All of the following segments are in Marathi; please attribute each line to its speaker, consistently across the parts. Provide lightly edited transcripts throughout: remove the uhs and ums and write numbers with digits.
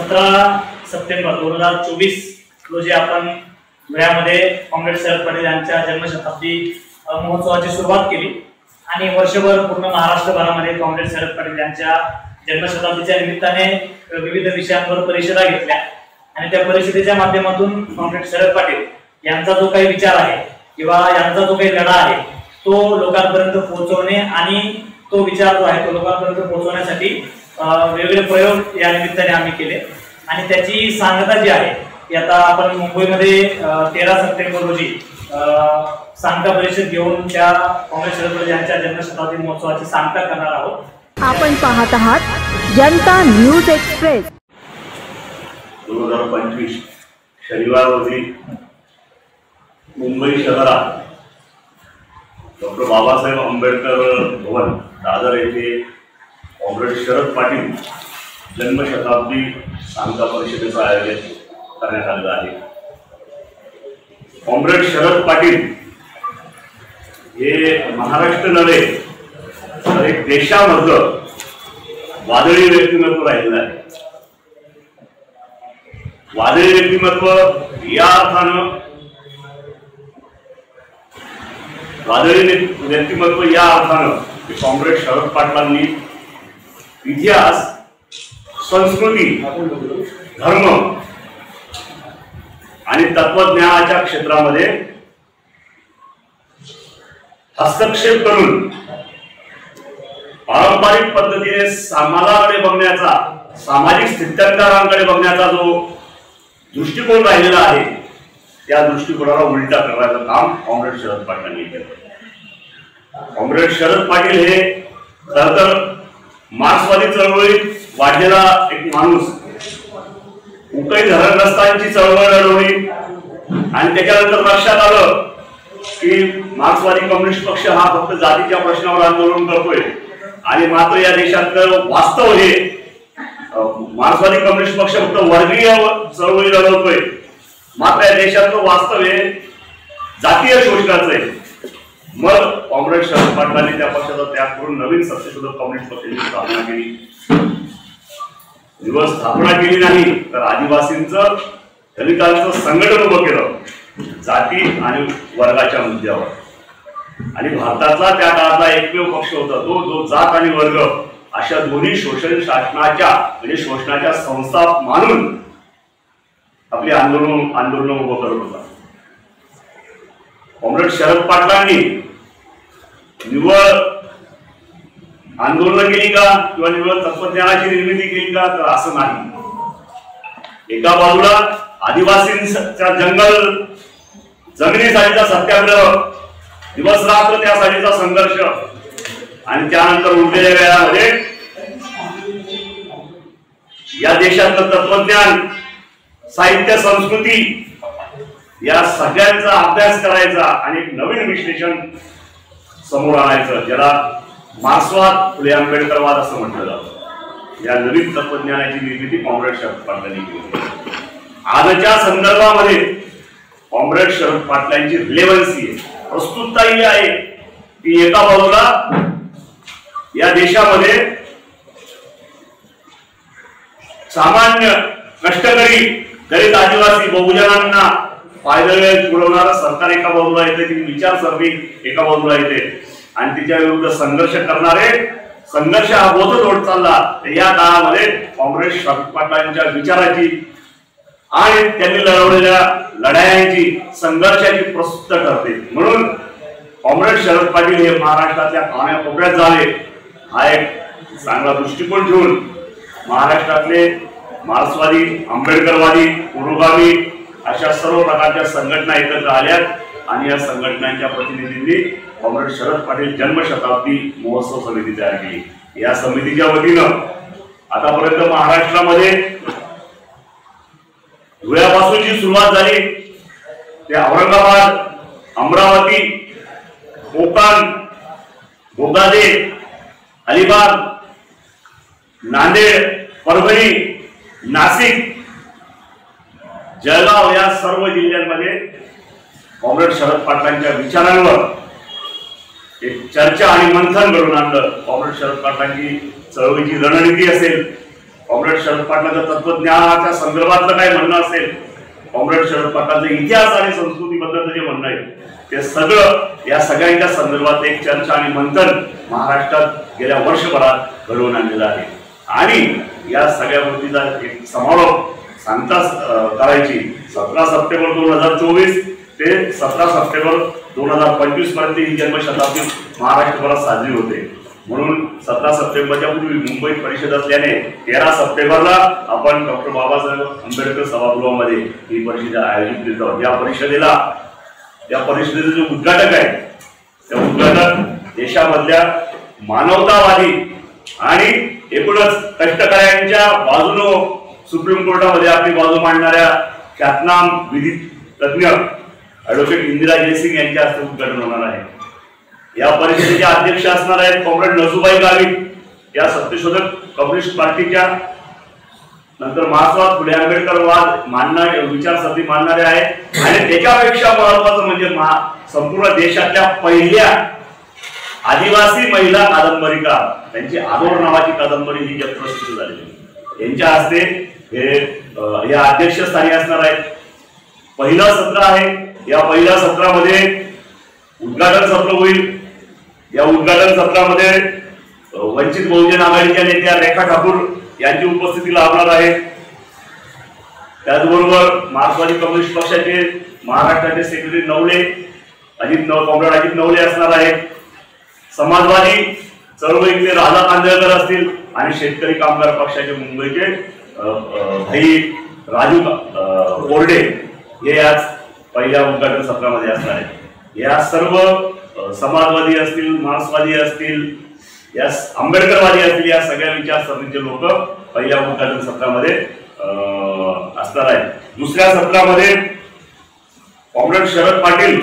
Speaker 1: 17 सप्टेंबर 2024 रोजी आपण धुळ्यामध्ये कॉम्रेड शरद पाटील यांच्या जन्मशताब्दी महोत्सवाची सुरुवात केली आणि वर्षभर पूर्ण महाराष्ट्रभरामध्ये कॉम्रेड शरद पाटील यांच्या जन्मशताब्दीच्या निमित्ताने विविध विषयांवर परिषदा घेतल्या आणि त्या परिषदेच्या माध्यमातून कॉम्रेड शरद पाटील यांचा जो काही विचार आहे किंवा यांचा जो काही लढा आहे तो लोकांपर्यंत पोहोचवणे आणि तो विचार जो आहे तो लोकांपर्यंत पोहोचवण्यासाठी वेगवेगळे प्रयोग या निमित्ताने आम्ही केले आणि त्याची सांगता जी आहे ती आता आपण मुंबईमध्ये 13 सप्टेंबर रोजी सांगता परिषद घेऊन त्या कॉम्रेड शरद पाटील यांच्या जन्मशताब्दी महोत्सवाची सांगता करणार आहोत।
Speaker 2: आपण पाहत आहात जनता न्यूज एक्सप्रेस।
Speaker 3: 2025 शनिवार रोजी मुंबई शहरात डॉक्टर बाबासाहेब आंबेडकर भवन दादर येथे कॉम्रेड शरद पाटील जन्मशताब्दी सांगता परिषदेचं आयोजन करण्यात आलेलं आहे। कॉम्रेड शरद पाटील हे महाराष्ट्र नव्हे तर एक देशामधलं वादळी व्यक्तिमत्व राहिलेलं आहे। वादळी व्यक्तिमत्व या अर्थानं वादळी व्यक्तिमत्व या अर्थानं की कॉम्रेड शरद पाटलांनी इतिहास, संस्कृती, धर्म आणि तत्वज्ञानाच्या क्षेत्रामध्ये हस्तक्षेप करून पारंपरिक पद्धतीने समाजाकडे बघण्याचा, सामाजिक स्थित्यंतरांकडे बघण्याचा जो दृष्टिकोन राहिलेला आहे त्या दृष्टिकोनाला उलटा करण्याचं काम कॉम्रेड शरद पाटलांनी केलं। कॉम्रेड शरद पाटील हे खरं तर मार्क्सवादी चळवळीत वाढलेला एक माणूस, उकई धरणग्रस्तांची चळवळ लढवली आणि त्याच्यानंतर लक्षात आलं की मार्क्सवादी कम्युनिस्ट पक्ष हा फक्त जातीच्या प्रश्नावर आंदोलन करतोय आणि मात्र या देशातलं वास्तव हे मार्क्सवादी कम्युनिस्ट पक्ष फक्त वर्गीय चळवळी लढवतोय, मात्र या देशातलं वास्तव हे जातीय शोषणाचं आहे। मग कॉम्रेड शरद पाटलांनी त्या पक्षाचा त्याग करून नवीन सत्यशोधक कम्युनिस्ट पक्षाची स्थापना केली। दिवस स्थापना केली नाही तर आदिवासींचं, दलितांचं संघटन उभं केलं जाती आणि वर्गाच्या मुद्द्यावर आणि भारतातला त्या काळातला एकमेव पक्ष होता तो जो जात आणि वर्ग अशा दोन्ही शोषण शासनाच्या म्हणजे शोषणाच्या संस्था मानून आपली आंदोलन उभं करत होता। कॉम्रेड शरद पाटलांनी निव्वळ आंदोलन केली का किंवा निव्वळ तत्वज्ञानाची निर्मिती केली का तर असं नाही। एका बाजूला आदिवासींच्या जंगल जमिनीसाठीचा सत्याग्रह, दिवस रात्र त्यासाठीचा संघर्ष आणि त्यानंतर उरलेल्या वेळामध्ये या देशातलं तत्वज्ञान, साहित्य, संस्कृती या सगळ्यांचा अभ्यास करायचा आणि एक नवीन विश्लेषण समोर आणायचं, ज्याला मार्क्सवाद, फुले आंबेडकरवाद असं म्हटलं जातं। या नवीन तत्वज्ञानाची निर्मिती कॉम्रेड शरद पाटलांनी केली। आजच्या संदर्भामध्ये कॉम्रेड शरद पाटलांची रिलेव्हन्सी आहे, प्रस्तुतता ही आहे की एका बाजूला या देशामध्ये सामान्य कष्टकरी, दलित, आदिवासी, बहुजनांना फायदा पुरवणारं सरकार एका बाजूला येते, ती विचारसरणी एका बाजूला येते आणि तिच्या विरुद्ध संघर्ष करणारे, संघर्ष हा बोधच होत चालला। या काळामध्ये कॉम्रेड शरद पाटलांच्या विचाराची आणि त्यांनी लढवलेल्या लढायांची, संघर्षाची प्रस्तुत ठरते। म्हणून कॉम्रेड शरद पाटील हे महाराष्ट्रातल्या कानाकोपऱ्यात झाले हा एक चांगला दृष्टिकोन ठेवून महाराष्ट्रातले मार्क्सवादी, आंबेडकरवादी, पुरोगामी अशा सर्व प्रकारच्या संघटना एकत्र आल्यात आणि या संघटनांच्या प्रतिनिधींनी कॉम्रेड शरद पाटील जन्मशताब्दी महोत्सव समिती तयार केली। या समितीच्या वतीनं आतापर्यंत महाराष्ट्रामध्ये धुळ्यापासूनची सुरुवात झाली ते औरंगाबाद, अमरावती, कोकण, बोगादे, अलिबाग, नांदेड, परभणी, नाशिक, जळगाव या सर्व जिल्ह्यांमध्ये कॉम्रेड शरद पाटलांच्या विचारांवर एक चर्चा आणि मंथन घडून आणलं। कॉम्रेड शरद पाटलांची चळवळीची रणनीती असेल, कॉम्रेड शरद पाटलांच्या तत्वज्ञानाच्या संदर्भातलं काय म्हणणं असेल, कॉम्रेड शरद पाटलांचा इतिहास आणि संस्कृतीबद्दलचं जे म्हणणं आहे ते सगळं या सगळ्यांच्या संदर्भात एक चर्चा आणि मंथन महाराष्ट्रात गेल्या वर्षभरात घडवून आणलेलं आहे. आणि या सगळ्या गोष्टीचा एक समारोप सांगता करायची 17 सप्टेंबर 2024 ते 17 सप्टेंबर 2025 पर्यंत ही जन्मशताब्दी महाराष्ट्रभरात साजरी होते. म्हणून 17 सप्टेंबरच्या पूर्वी मुंबईत परिषद असल्याने 13 सप्टेंबरला आपण डॉक्टर बाबासाहेब आंबेडकर सभागृहामध्ये ही परिषद आयोजित केली आहोत. या परिषदेचे जे उद्घाटक आहे त्या उद्घाटक देशामधल्या मानवतावादी आणि एकूणच कष्टकऱ्यांच्या बाजूनं सुप्रीम कोर्टामध्ये आपली बाजू मांडणाऱ्या ख्यातनाम विधी तज्ञ ॲडव्होकेट इंदिरा जयसिंग यांच्या हस्ते उद्घाटन होणार आहे. या परिषदेचे अध्यक्ष असणार आहेत कॉम्रेड नजूबाई गावित, या सत्यशोधक कम्युनिस्ट पार्टीच्या, नंतर मार्क्सवाद फुले आंबेडकरवाद मानणारे विचारसरणी मानणारे आहेत. आणि त्याच्यापेक्षा महत्वाचं म्हणजे संपूर्ण देशातल्या पहिल्या आदिवासी महिला कादंबरीकार, त्यांची आदोर नावाची कादंबरी ही जगप्रसिद्ध झालेली, यांच्या हस्ते हे या अध्यक्षस्थानी असणार आहेत. पहिलं सत्र आहे. या पहिल्या सत्रामध्ये उद्घाटन सत्र होईल. या उद्घाटन सत्रामध्ये वंचित बहुजन आघाडीच्या नेत्या रेखा ठाकूर यांची उपस्थिती लाभणार आहे. त्याचबरोबर मार्क्सवादी कम्युनिस्ट पक्षाचे महाराष्ट्राचे सेक्रेटरी नवले कॉम्रेड अजित नवले असणार आहेत. समाजवादी चळवळीतले राधा कांदळकर असतील आणि शेतकरी कामगार पक्षाचे मुंबईचे भाई राजू कोरडे हे याच पहिल्या उद्घाटन सत्रामध्ये असणार आहेत. या सर्व समाजवादी असतील, मार्क्सवादी असतील, या आंबेडकरवादी असतील, या सगळ्या विचारसरणीचे लोक पहिल्या उद्घाटन सत्रामध्ये असणार आहेत. दुसऱ्या सत्रामध्ये कॉम्रेड शरद पाटील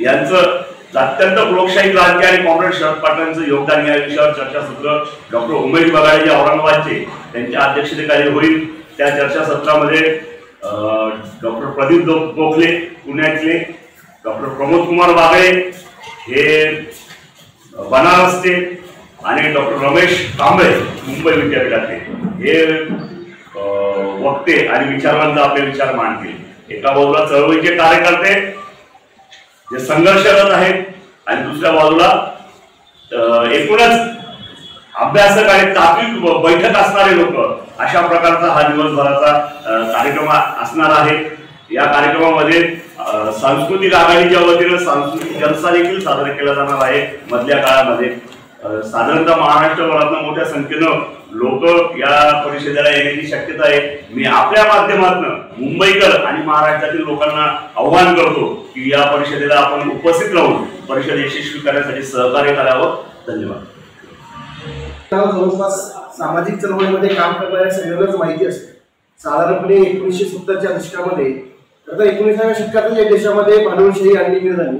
Speaker 3: यांचं अत्यंत लोकशाही क्रांती आणि कॉम्रेड शरद पाटलांचं योगदान या विषयावर चर्चासत्र डॉक्टर उमेश बगाडे जे औरंगाबादचे त्यांच्या अध्यक्षतेखाली होईल. त्या चर्चासत्रामध्ये डॉक्टर प्रदीप गोखले पुण्यातले, डॉक्टर प्रमोद कुमार बागळे हे बनारसचे आणि डॉक्टर रमेश कांबळे मुंबई विद्यापीठाचे हे वक्ते आणि विचारवंत आपले विचार मांडतील. एका बाजूला चळवळीचे कार्यकर्ते जे संघर्षरत आहेत आणि दुसऱ्या बाजूला एकूणच अभ्यासक आणि तात्विक बैठक असणारे लोक, अशा प्रकारचा हा दिवसभराचा कार्यक्रम असणार आहे. या कार्यक्रमामध्ये सांस्कृतिक आघाडीच्या वतीने सांस्कृतिक जलसा देखील साजरा केला जाणार आहे. मधल्या काळामध्ये साधारणतः महाराष्ट्रभरातून मोठ्या संख्येनं लोक या परिषदेला येण्याची शक्यता आहे. मी आपल्या माध्यमातून मुंबईकर आणि महाराष्ट्रातील लोकांना आव्हान करतो की या परिषदेला आपण उपस्थित राहून परिषद यशस्वी करण्यासाठी सहकार्य करावं. धन्यवाद.
Speaker 4: जवळपास सामाजिक चळवळीमध्ये काम करणाऱ्या सगळ्यांनाच माहिती असते. साधारणपणे 1970च्या दशकामध्ये आता 19व्या शतकात या देशामध्ये भांडवलशाही आणली झाली,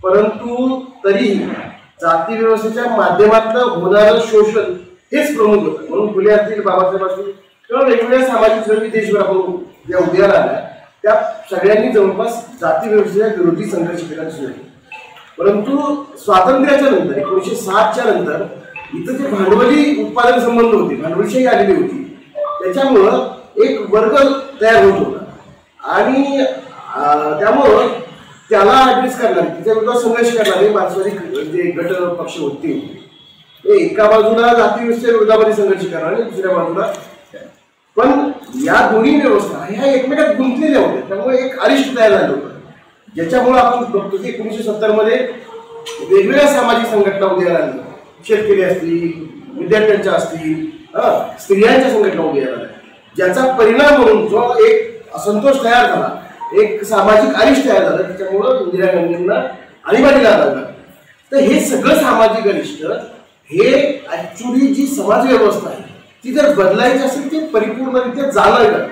Speaker 4: परंतु तरीही जाती व्यवस्थेच्या माध्यमातून होणारं शोषण हेच प्रमुख होतं. म्हणून फुले असतील, बाबासाहेब असतील किंवा वेगवेगळ्या सामाजिक चळवळी देशभर आपण ज्या उदयाला आल्या त्या सगळ्यांनी जवळपास जाती व्यवस्थेच्या विरोधी संघर्ष केला सुरू केला. परंतु स्वातंत्र्याच्या नंतर 1960च्या नंतर इथं जे भांडवली उत्पादन संबंध होते, भांडवलशाही आलेली होती, त्याच्यामुळं एक वर्ग तयार होत होता आणि त्यामुळं त्याला ऍड्रेस करणारे, त्याच्या विरोधात संघर्ष करणारे मार्क्सवादी जे गट पक्ष होते ते एका बाजूला जाती व्यवस्थेच्या विरोधामध्ये संघर्ष करणारे, दुसऱ्या बाजूला. पण या दोन्ही व्यवस्था ह्या एकमेकात गुंतलेल्या होत्या, त्यामुळे एक अरिष्ट तयार झालं होतं, ज्याच्यामुळे आपण बघतो की 1970 मध्ये वेगवेगळ्या सामाजिक संघटना उदयाला आल्या. शेतकरी असतील, विद्यार्थ्यांच्या असतील, स्त्रियांच्या संघटना उदयाला आल्या, ज्याचा परिणाम म्हणून जो एक असंतोष तयार झाला, एक सामाजिक अरिष्ट तयार झालं, त्याच्यामुळं इंदिरा गांधींना आणीबाणीला लागला. तर हे सगळं सामाजिक अरिष्ट हे ऍक्च्युली जी समाज व्यवस्था आहे ती जर बदलायची असेल ते परिपूर्णरित्या जाणं,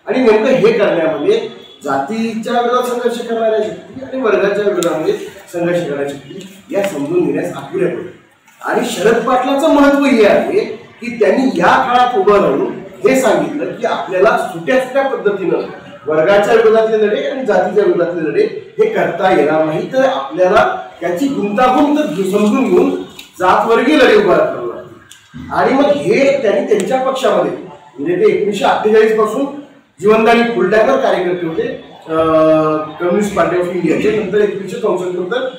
Speaker 4: आणि नेमकं हे करण्यामध्ये जातीच्या विरोधात संघर्ष करणाऱ्या शक्ती आणि वर्गाच्या विरोधामध्ये संघर्ष करणाऱ्या शक्ती या समजून घेण्यास अपुऱ्या पडतात. आणि शरद पाटलाचं महत्व हे आहे की त्यांनी या काळात उभं राहून हे सांगितलं की आपल्याला सुट्या पद्धतीनं वर्गाच्या विरोधातले लढे आणि जातीच्या विरोधातले लढे हे करता येणार नाही, तर आपल्याला त्याची गुंतागुंत समजून घेऊन जातवर्गीय लढे उभा करावे लागतील. आणि मग हे त्यांनी त्यांच्या पक्षामध्ये म्हणजे ते 1948 पासून जिवंत आणि फुल टाइमर कार्यकर्ते होते कम्युनिस्ट पार्टी ऑफ इंडियाचे, नंतर 1964 नंतर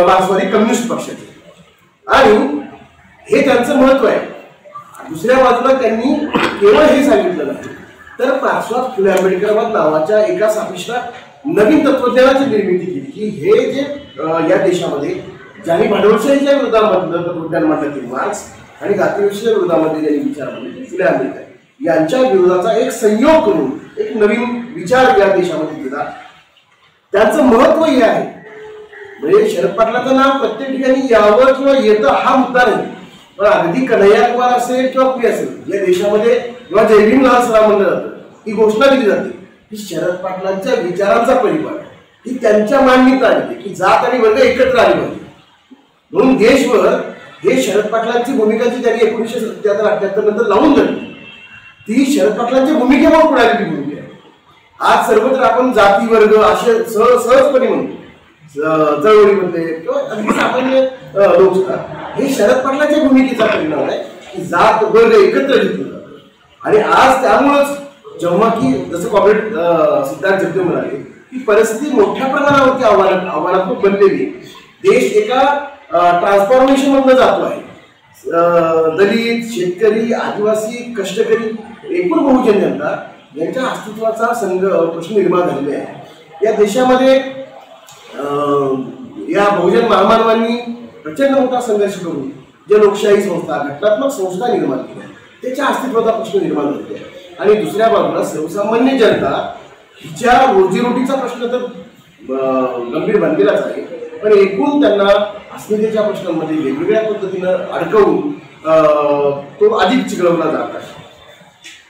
Speaker 4: मार्क्सवादी कम्युनिस्ट पक्षाचे, आणि हे त्यांचं महत्व आहे. दुसऱ्या बाजूला त्यांनी केवळ हे सांगितलं नाही तर पार्श्वात फुले आंबेडकरवाद नावाच्या एका सापिष्टा नवीन तत्वज्ञानाची निर्मिती केली की हे जे या देशामध्ये ज्यांनी भांडवलशाहीच्या विरोधामधलं तत्वज्ञान मांडलं ते मार्क्स आणि जातीविषयी विरोधामध्ये ज्यांनी विचार मांडले फुले आंबेडकर यांच्या विरोधाचा एक संयोग करून एक नवीन विचार या देशामध्ये दिला. त्यांचं महत्व हे आहे. म्हणजे शरद पाटलाचं नाव प्रत्येक ठिकाणी यावं किंवा येतं हा मुद्दा नाही, पण अगदी कन्हैया कुमार असेल किंवा कुणी असेल या देशामध्ये जेव्हा जय भीम लहान सभा म्हणलं जातं ही घोषणा दिली जाते की शरद पाटलांच्या विचारांचा परिवार ही त्यांच्या मांडणीत आली की जात आणि वर्ग एकत्र आली पाहिजे. म्हणून देशभर हे शरद पाटलांची भूमिका जी त्यांनी 1977-78 नंतर लावून धरली ती शरद पाटलांच्या भूमिकेवर पुढे आलेली भूमिका आहे. आज सर्वत्र आपण जाती वर्ग असे सहजपणे म्हणतो चळवळीमध्ये किंवा अगदी सामान्य लोकसभा हे शरद पाटलांच्या भूमिकेचा परिणाम आहे की जात वर्ग एकत्र घेतलं जातं. आणि आज त्यामुळंच जेव्हा की जसं कॉम्रेड सिद्धार्थ जगदेव म्हणाले की परिस्थिती मोठ्या प्रमाणावरती आव्हानात्मक बनलेली, देश एका ट्रान्सफॉर्मेशन मधनं जातो आहे. दलित, शेतकरी, आदिवासी, कष्टकरी एकूण बहुजन जनता यांच्या अस्तित्वाचा प्रश्न निर्माण झालेला आहे. या देशामध्ये या बहुजन महामानवांनी प्रचंड मोठा संघर्ष करून जे लोकशाही संस्था घटनात्मक संस्था निर्माण केल्या त्याच्या अस्तित्वाचा प्रश्न निर्माण झालेला आहे. आणि दुसऱ्या बाजूला सर्वसामान्य जनता हिच्या रोजीरोटीचा प्रश्न तर गंभीर बनलेलाच आहे, पण एकूण त्यांना अस्मितेच्या प्रश्नांमध्ये वेगवेगळ्या पद्धतीनं अडकवून तो अधिक चिघळवला जात आहे.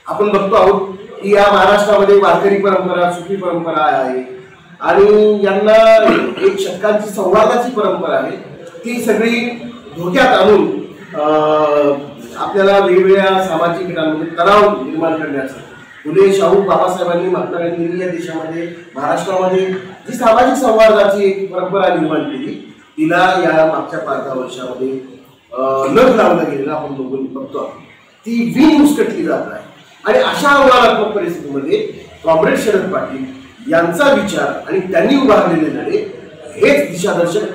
Speaker 4: आपण बघतो आहोत की या महाराष्ट्रामध्ये वारकरी परंपरा, सुफी परंपरा आहे आणि यांना एक शतकांची संवादाची परंपरा आहे ती सगळी धोक्यात आणून आपल्याला वेगवेगळ्या सामाजिक घटनांमध्ये तणाव निर्माण करण्याचं फुले, शाहू, बाबासाहेबांनी, महात्मा गांधींनी या देशामध्ये महाराष्ट्रामध्ये जी सामाजिक संवादाची एक परंपरा निर्माण केली तिला या मागच्या 5-10 वर्षामध्ये न लावलं गेलेलं आपण बघतो आहोत. ती विण मुस्कटली जात आहे आणि अशा आव्हानात्मक परिस्थितीमध्ये कॉम्रेड शरद पाटील यांचा विचार आणि त्यांनी उभारलेले लढे हेच दिशादर्शक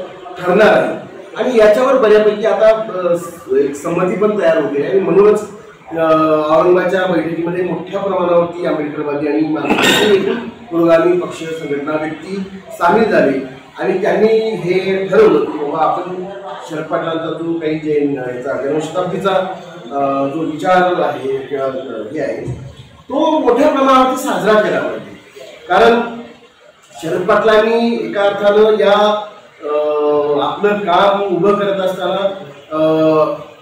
Speaker 4: ठरणार आहे. आणि याच्यावर बऱ्यापैकी आता एक संमती पण तयार होते आणि म्हणूनच औरंगाबादच्या बैठकीमध्ये मोठ्या प्रमाणावरती आंबेडकरवादी आणि पुरोगामी पक्ष संघटना व्यक्ती सामील झाले आणि त्यांनी हे ठरवलं की बाबा आपण शरद पाटलांचा जो काही जन्मशताब्दीचा जो विचार आहे किंवा हे आहे तो मोठ्या प्रमाणावरती साजरा केला पाहिजे. कारण शरद पाटलांनी एका अर्थानं या आपलं काम उभं करत असताना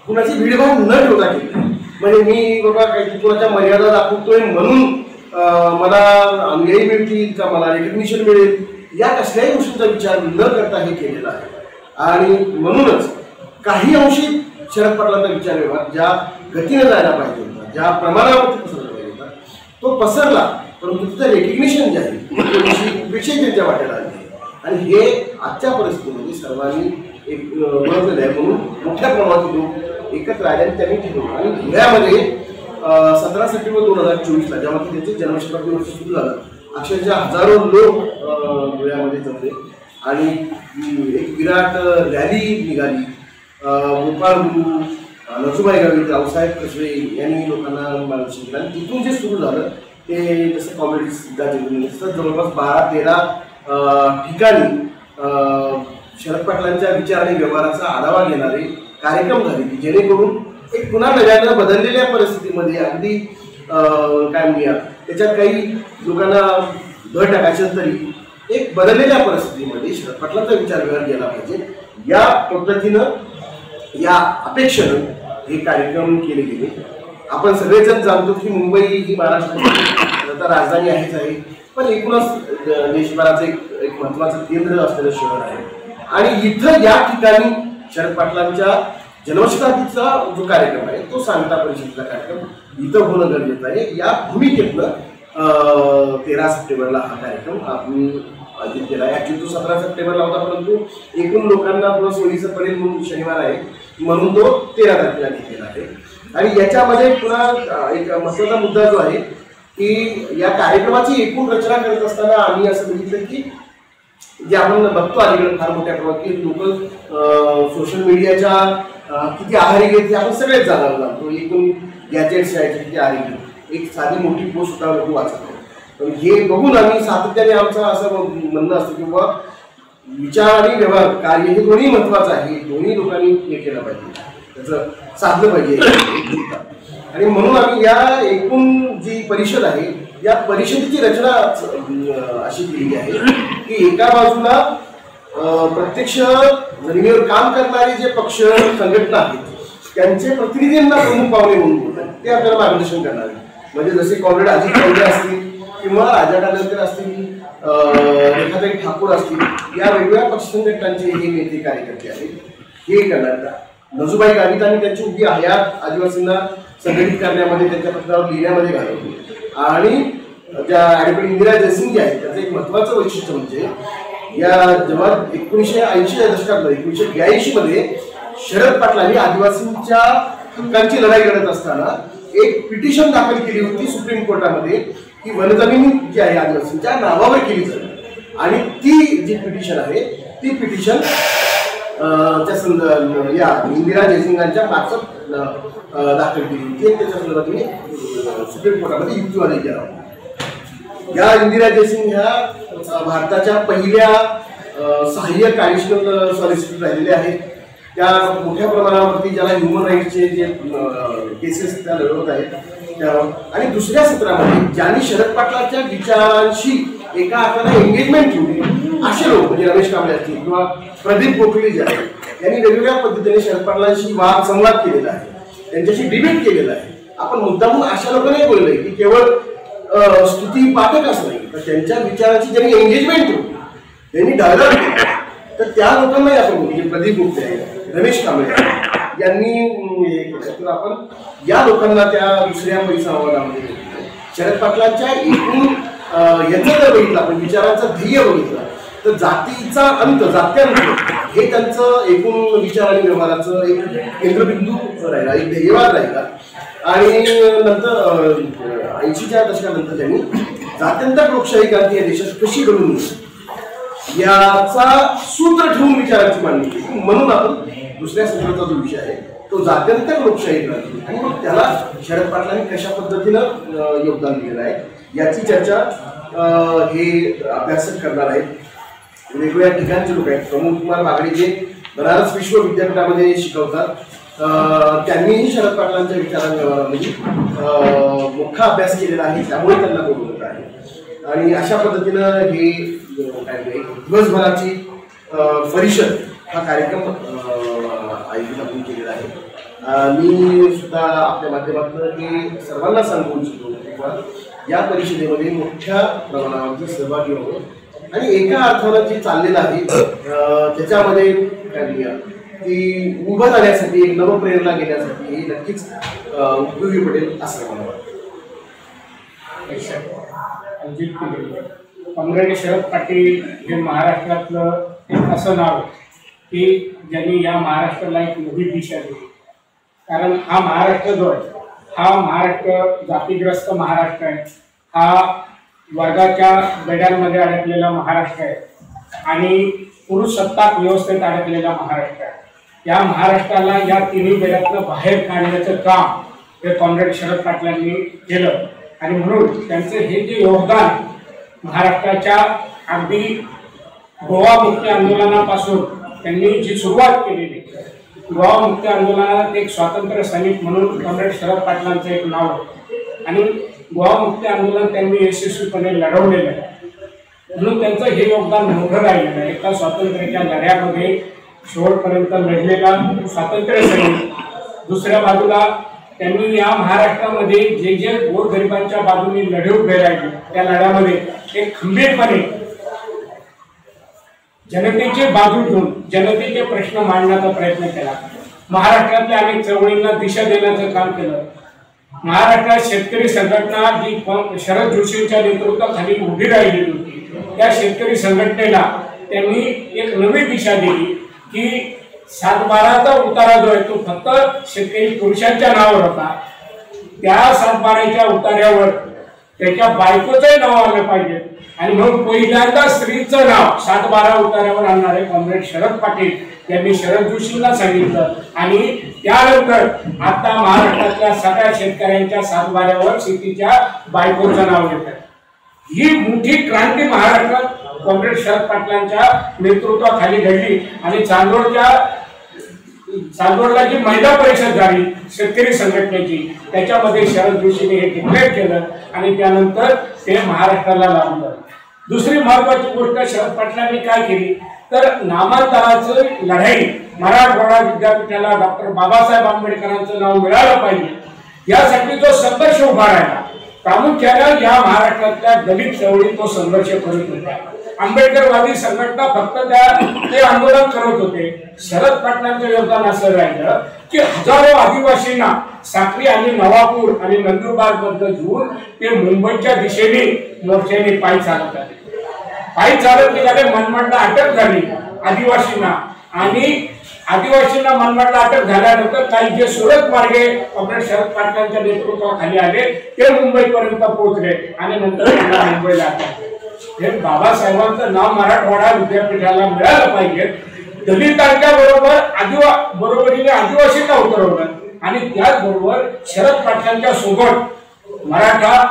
Speaker 4: कुणाची भीडभाड न ठेवता केली. म्हणजे मी बाबा काही कुणाच्या मर्यादा दाखवतोय म्हणून मला अनुयायी मिळतील का मला रेकग्निशन मिळेल या कसल्याही गोष्टींचा विचार न करता हे केलेला आहे. आणि म्हणूनच काही अंशी शरद पाटलांचा विचार व्यवहार ज्या गतीने जायला पाहिजे होता, ज्या प्रमाणावरती पसरला पाहिजे होता तो पसरला, परंतु तिथं रेकग्निशन जे आहे विषय त्यांच्या वाट्याला आले आणि हे आजच्या परिस्थितीमध्ये सर्वांनी एक ओळखलेलं आहे. म्हणून मोठ्या प्रमाणात लोक एकत्र आले आणि त्यांनी ठरवलं. आणि धुळ्यामध्ये 17 सप्टेंबर 2024 जेव्हा की त्याचे जन्मशताब्दी वर्ष सुरू झालं अक्षरशः हजारो लोक धुळ्यामध्ये जमले आणि एक विराट रॅली निघाली. गोपाळ गुरु, नसुबाई गावित, रावसाहेब कसबे यांनी लोकांना मार्गदर्शन केलं आणि तिथून जे सुरू झालं ते जसं कॉमेडी सिद्धार्थ जवळपास 12-13 ठिकाणी शरद पाटलांच्या विचार आणि व्यवहाराचा आढावा घेणारे कार्यक्रम झाले की जेणेकरून एक पुन्हा नव्यानं बदललेल्या परिस्थितीमध्ये अगदी काय म्हणूया त्याच्यात काही लोकांना भर टाकायचं तरी एक बदललेल्या परिस्थितीमध्ये शरद पाटलांचा विचार व्यवहार गेला पाहिजे या पद्धतीनं या अपेक्षेनं हे कार्यक्रम केले गेले. आपण सगळेजण जाणतो की मुंबई ही महाराष्ट्राची राजधानी आहेच आहे, पण एकूणच देशभराचं एक महत्वाचं केंद्र असलेलं शहर आहे आणि इथं या ठिकाणी शरद पाटलांच्या जन्मशताब्दीचा जो कार्यक्रम आहे तो सांगता परिषदेचा कार्यक्रम इथं होणं गरजेचं आहे. या भूमिकेतनं 13 सप्टेंबरला हा कार्यक्रम आपण आयोजित केला आहे. ऍक्च्युली तो 17 सप्टेंबरला होता, परंतु एकूण लोकांना थोडं सोयीचं पडेल म्हणून शनिवार आहे म्हणून तो 13 तारखेला घेतलेला आहे. आणि याच्यामध्ये पुन्हा एक महत्त्वाचा मुद्दा जो आहे की या कार्यक्रमाची एकूण रचना करत असताना आम्ही असं बघितलं की जे आपण बघतो अलीकडे फार मोठ्या प्रमाणात की लोक सोशल मीडियाच्या किती आहारी घेत आपण सगळेच जाणवलं लागतो. एकूण गॅजेट्स आहेत किती आहारी घेत, एक साधी मोठी पोस्ट सुद्धा लोक वाचत. पण हे बघून आम्ही सातत्याने आमचं असं म्हणणं असतं की बाबा विचार आणि व्यवहार कार्य हे दोन्ही महत्वाचं आहे. दोन्ही लोकांनी हे केलं पाहिजे, त्याचं साधलं पाहिजे. आणि म्हणून आम्ही या एकूण जी परिषद आहे या परिषदेची रचना अशी केली आहे की एका बाजूला प्रत्यक्ष जमिनीवर काम करणारे जे पक्ष संघटना आहेत त्यांचे प्रतिनिधींना प्रमुख पाहुणे म्हणून ते आपल्याला मार्गदर्शन करणार. म्हणजे जसे कॉम्रेड अजित पवार असतील किंवा राजा ठाकरे असतील, रेखाताई ठाकूर असतील, या वेगवेगळ्या पक्ष संघटनांचे हे नेते कार्यकर्ते आहेत. हे करणार नजूबाई गावित आणि त्यांची उभी हयात आदिवासींना संघटित करण्यामध्ये त्यांच्या पत्रावर लिहिण्यामध्ये घालवली. आणि ज्या ॲडव्होकेट इंदिरा जयसिंग जी आहेत त्याचं एक महत्त्वाचं वैशिष्ट्य म्हणजे या जेव्हा 1980च्या दशकात 1982 मध्ये शरद पाटलांनी आदिवासींच्या हक्कांची लढाई लढत असताना एक पिटिशन दाखल केली होती सुप्रीम कोर्टामध्ये की वनजमिनी जी आहे आदिवासींच्या नावावर केली जाईल. आणि ती जी पिटिशन आहे ती पिटिशन या इंदिरा जयसिंगांच्या मार्फत दाखल केली होती. त्याच्या संदर्भात सुप्रीम कोर्टामध्ये युक्तिवाद केला. या इंदिरा जयसिंग ह्या भारताच्या पहिल्या सहाय्यक ॲडिशनल सॉलिसिटर राहिलेल्या आहेत. त्या मोठ्या प्रमाणावरती ज्याला ह्युमन राईट्सचे जे केसेस त्या लढवत आहेत त्यावर. आणि दुसऱ्या सत्रामध्ये ज्यांनी शरद पाटलांच्या विचारांशी एका अर्थाने एंगेजमेंट ठेवली असे लोक म्हणजे रमेश कांबळे असतील किंवा प्रदीप गोखले जे आहेत यांनी वेगवेगळ्या पद्धतीने शरद पाटलांशी वाद संवाद केलेला आहे, त्यांच्याशी डिबेट केलेला आहे. आपण मुद्दामून अशा लोकांनाही बोललोय की केवळ स्तुती पाठक असं नाही तर त्यांच्या विचाराची ज्यांनी एंगेजमेंट ठेवली, त्यांनी डायलॉग केला, तर त्या लोकांनाही आपण म्हणजे प्रदीप गुप्ते आहे, रमेश कांबळे यांनी तर आपण या लोकांना त्या दुसऱ्या परिसंवादामध्ये शरद पाटलांच्या एकूण याचं जर बघितलं आपण विचारांचं ध्येय बघितलं तर जातीचा अंत जात्यांत हे त्यांचं एकूण विचार आणि व्यवहाराचं एक केंद्रबिंदू राहिला, एक ध्येयवाद राहिला. आणि नंतर 80च्या दशकानंतर त्यांनी जात्यंतक लोकशाही क्रांती या देशात कशी घडून याचा सूत्र ठेवून विचारांची मांडणी केली. म्हणून आपण दुसऱ्या सत्राचा जो विषय आहे तो जात्यंतक लोकशाही क्रांती आणि मग त्याला शरद पाटलांनी कशा पद्धतीनं योगदान दिलेलं आहे याची चर्चा हे अभ्यासक करणार आहेत. वेगवेगळ्या ठिकाणचे लोक आहेत. प्रमोद कुमार बागडे जे बनारस विश्वविद्यापीठामध्ये शिकवतात त्यांनीही शरद पाटलांच्या विचारांव्यवहारामध्ये मोठा अभ्यास केलेला आहे, त्यामुळे त्यांना बोलवलं आहे. आणि अशा पद्धतीनं हे दिवसभराची परिषद हा कार्यक्रम आयोजित आपण केलेला आहे. मी सुद्धा आपल्या माध्यमातून हे सर्वांना सांगू इच्छितो किंवा या परिषदेमध्ये मोठ्या प्रमाणावरती सहभागी होतो आणि एका अर्थानं जे चाललेलं आहे त्याच्यामध्ये ती उभं राहण्यासाठी एक नवप्रेरणा घेण्यासाठी हे नक्कीच उपयोगी पडेल असं मला वाटतं.
Speaker 5: कॉम्रेड शरद पाटील हे महाराष्ट्रातलं एक असं नाव की ज्यांनी या महाराष्ट्राला एक नवी दिशा दिली. कारण हा महाराष्ट्र जो आहे हा महाराष्ट्र जातीग्रस्त महाराष्ट्र आहे, हा वर्गाच्या बेड्यांमध्ये अडकलेला महाराष्ट्र आहे आणि पुरुष सत्ताक व्यवस्थेत अडकलेला महाराष्ट्र आहे. या महाराष्ट्राला या तिन्ही बेड्यातनं बाहेर काढण्याचं काम हे कॉम्रेड शरद पाटलांनी केलं आणि म्हणून त्यांचं हे जे योगदान महाराष्ट्राच्या अगदी गोवा मुक्ती आंदोलनापासून त्यांनी जी सुरुवात केलेली गोवा मुक्ती आंदोलनात एक स्वातंत्र्य सैनिक म्हणून कॉम्रेड शरद पाटलांचं एक नाव आहे आणि गोवा मुक्ती आंदोलन त्यांनी यशस्वीपणे लढवलेलं आहे. म्हणून त्यांचं हे योगदान मोठं राहिलेलं आहे. एका स्वातंत्र्याच्या लढ्यामध्ये शेवटपर्यंत लढलेला स्वातंत्र्य सैनिक. दुसऱ्या बाजूला त्यांनी या महाराष्ट्रामध्ये जे जे गोरगरिबांच्या बाजूने लढे उभे राहिले त्या लढ्यामध्ये एक खंबीरपणे जनतेची बाजू घेऊन जनतेचे प्रश्न मांडण्याचा प्रयत्न केला. महाराष्ट्रातल्या अनेक चळवळींना दिशा देण्याचं काम केलं. महाराष्ट्रात शेतकरी संघटना जी शरद जोशींच्या नेतृत्वाखाली उभी राहिलेली होती त्या शेतकरी संघटनेला त्यांनी एक नवी दिशा दिली की सातबाराचा उतारा जो आहे तो फक्त शेतकरी पुरुषांच्या नावावर होता. त्या सातबाराच्या उतार्यावर त्याच्या बायकोचंही नाव आलं पाहिजे आणि म्हणून पहिल्यांदा स्त्रीचं नाव सातबारा उतार्यावर आणणारे कॉम्रेड शरद पाटील यांनी शरद जोशींना सांगितलं आणि त्यानंतर आता महाराष्ट्रातल्या सगळ्या शेतकऱ्यांच्या सातबाऱ्यावर शेतीच्या बायकोचं नाव येतं. ही मोठी क्रांती महाराष्ट्रात कॉम्रेड शरद पाटलांच्या नेतृत्वाखाली घडली आणि चांदोडला जी महिला परिषद झाली शेतकरी संघटनेची त्याच्यामध्ये शरद जोशीने हे डिक्लेअर केलं आणि त्यानंतर ते महाराष्ट्राला लावलं. दुसरी महत्वाची गोष्ट शरद पाटलांनी काय केली तर नामांतराची लढाई मराठवाडा विद्यापीठाला डॉक्टर बाबासाहेब आंबेडकरांचं नाव मिळालं पाहिजे यासाठी जो संघर्ष उभा राहिला. प्रामुख्याने या महाराष्ट्रातल्या दलित चळवळीत तो संघर्ष करत होता. आंबेडकरवादी संघटना फक्त ते आंदोलन करत होते. शरद पाटलांचं योगदान असं राहिलं की हजारो आदिवासींना साक्री आणि नवापूर आणि नंदुरबार बद्दल घेऊन ते मुंबईच्या दिशेने मोर्चाने पायी चालत आले. पायी चालत निघाले. मनमाडला अटक झाली आदिवासींना आणि आदिवासींना मनमाडला अटक झाल्यानंतर काही जे सुरत मार्गे कॉम्रेड शरद पाटलांच्या नेतृत्वाखाली आले ते मुंबईपर्यंत पोहोचले आणि नंतर त्यांना मुंबईला अटक. हे बाबासाहेबांचं नाव मराठवाडा विद्यापीठाला मिळालं पाहिजे. दलितांच्या बरोबरीने आदिवासींना उतरवलं आणि त्याचबरोबर शरद पाटलांच्या सोबत मराठा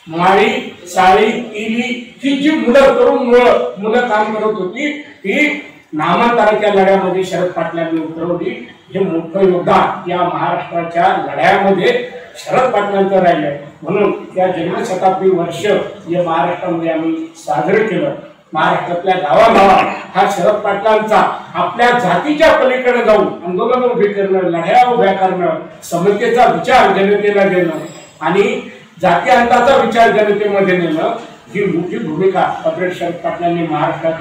Speaker 5: माळी साळी इली ही जी तरुण मुलं काम करत होती ती नामांतराच्या लढ्यामध्ये शरद पाटलांनी उतरवली. हे मोठं योगदान या महाराष्ट्राच्या लढ्यामध्ये शरद पाटलांचं राहिलंय. म्हणून या जन्मशताब्दी वर्ष जे महाराष्ट्रामध्ये आम्ही साजरं केलं. महाराष्ट्रातल्या गावागावात हा शरद पाटलांचा आपल्या जातीच्या पलीकडे जाऊन आंदोलन उभे करणं लढ्या उभ्या करणं समतेचा विचार जनतेला देणं आणि जातीअंताचा विचार जनतेमध्ये नेणं ही मोठी भूमिका कॉम्रेड शरद पाटलांनी महाराष्ट्रात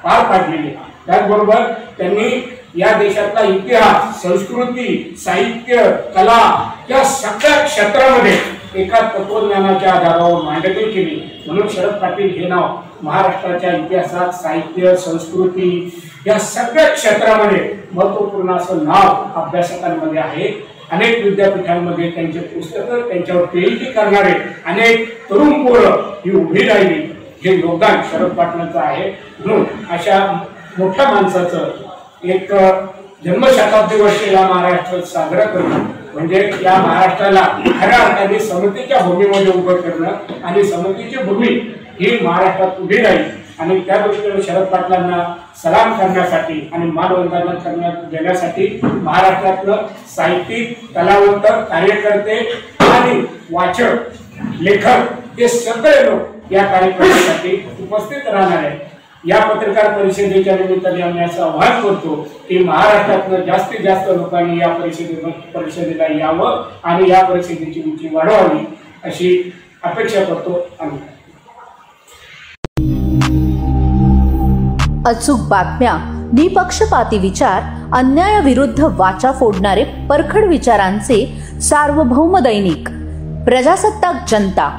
Speaker 5: पार पाडलेली. त्याचबरोबर त्यांनी या देशातला इतिहास संस्कृती साहित्य कला या सगळ्या क्षेत्रामध्ये एका तत्वज्ञानाच्या आधारावर मांडणी केली. म्हणून शरद पाटील हे नाव महाराष्ट्राच्या इतिहासात साहित्य संस्कृती या सगळ्या क्षेत्रामध्ये महत्वपूर्ण असं नाव अभ्यासकांमध्ये आहे. अनेक विद्यापीठांमध्ये त्यांचे पुस्तकं त्यांच्यावर पीएचडी करणारे अनेक तरुण पोरं ही उभी राहिली. हे योगदान शरद पाटलांचं आहे. म्हणून अशा मोठ्या माणसाचं एक जन्मशताब्दी वर्ष या महाराष्ट्रात साजरा करणं म्हणजे या महाराष्ट्राला खऱ्या अर्थाने समतेच्या भूमीमध्ये उभं करणं आणि समतेची भूमी ही महाराष्ट्रात उभी राहील आणि त्या दृष्टीने शरद पाटलांना सलाम करण्यासाठी आणि मानवंदना देण्यासाठी महाराष्ट्रातलं साहित्यिक कलावंत कार्यकर्ते आणि वाचक लेखक हे सगळे लोक या कार्यक्रमासाठी उपस्थित राहणार आहेत. या पत्रकार परिषदेच्या निमित्ताने आम्ही असं आवाहन करतो की महाराष्ट्रातनं जास्तीत जास्त लोकांनी या परिषदेला यावं आणि या परिषदेची उंची वाढवावी अशी अपेक्षा करतो आम्ही.
Speaker 2: अचूक बातम्या, निपक्षपाती विचार, अन्यायाविरुद्ध वाचा फोडणारे परखड विचारांचे सार्वभौम दैनिक प्रजासत्ताक जनता.